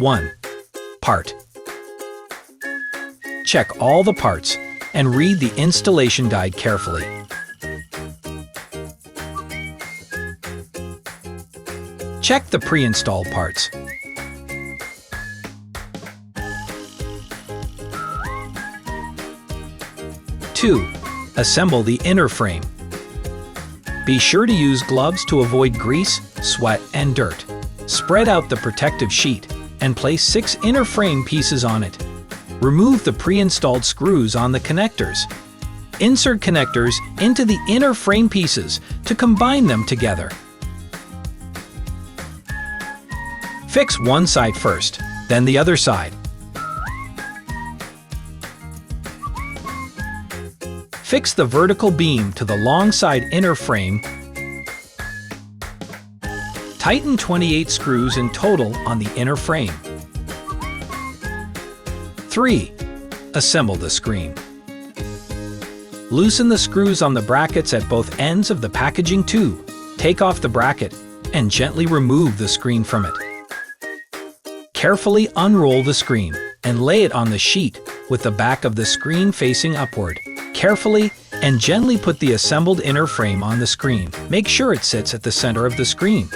1. Part. Check all the parts and read the installation guide carefully. Check the pre-installed parts. 2. Assemble the inner frame. Be sure to use gloves to avoid grease, sweat, and dirt. Spread out the protective sheet and place 6 inner frame pieces on it. Remove the pre-installed screws on the connectors. Insert connectors into the inner frame pieces to combine them together. Fix one side first, then the other side. Fix the vertical beam to the long side inner frame. Tighten 28 screws in total on the inner frame. 3. Assemble the screen. Loosen the screws on the brackets at both ends of the packaging tube. Take off the bracket and gently remove the screen from it. Carefully unroll the screen and lay it on the sheet with the back of the screen facing upward. Carefully and gently put the assembled inner frame on the screen. Make sure it sits at the center of the screen.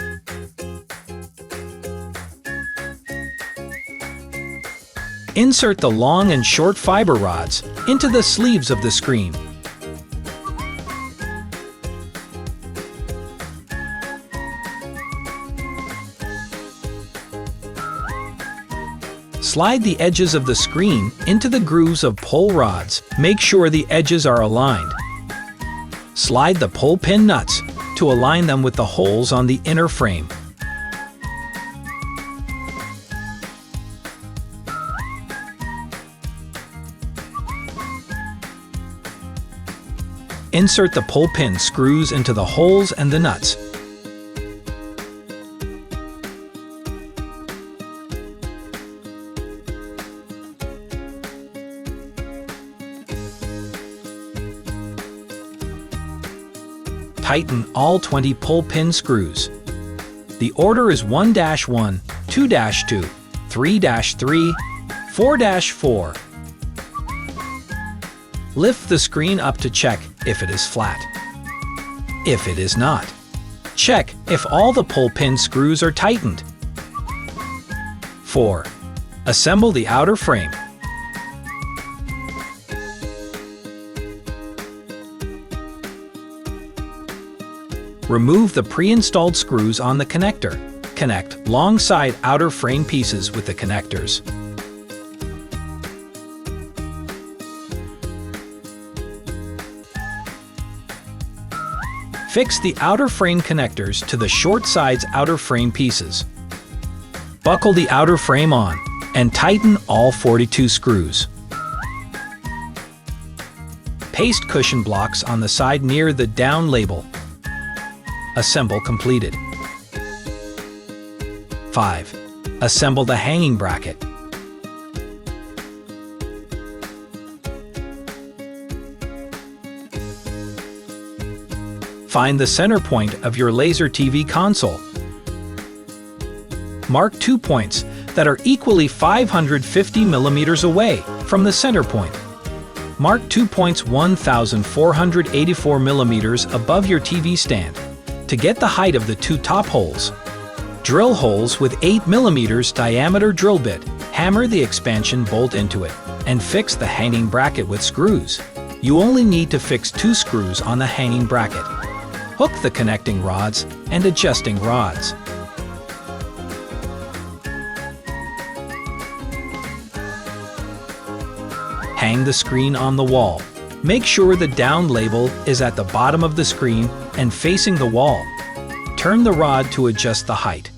Insert the long and short fiber rods into the sleeves of the screen. Slide the edges of the screen into the grooves of pull rods. Make sure the edges are aligned. Slide the pull pin nuts to align them with the holes on the inner frame. Insert the pull pin screws into the holes and the nuts. Tighten all 20 pull pin screws. The order is 1-1, 2-2, 3-3, 4-4. Lift the screen up to check if it is flat. If it is not, check if all the pull pin screws are tightened. 4. Assemble the outer frame. Remove the pre-installed screws on the connector. Connect long side outer frame pieces with the connectors. Fix the outer frame connectors to the short side's outer frame pieces. Buckle the outer frame on and tighten all 42 screws. Paste cushion blocks on the side near the down label. Assemble completed. 5. Assemble the hanging bracket. Find the center point of your laser TV console. Mark 2 points that are equally 550 millimeters away from the center point. Mark 2 points 1,484 millimeters above your TV stand to get the height of the 2 top holes. Drill holes with 8 millimeters diameter drill bit. Hammer the expansion bolt into it and fix the hanging bracket with screws. You only need to fix 2 screws on the hanging bracket. Hook the connecting rods and adjusting rods. Hang the screen on the wall. Make sure the down label is at the bottom of the screen and facing the wall. Turn the rod to adjust the height.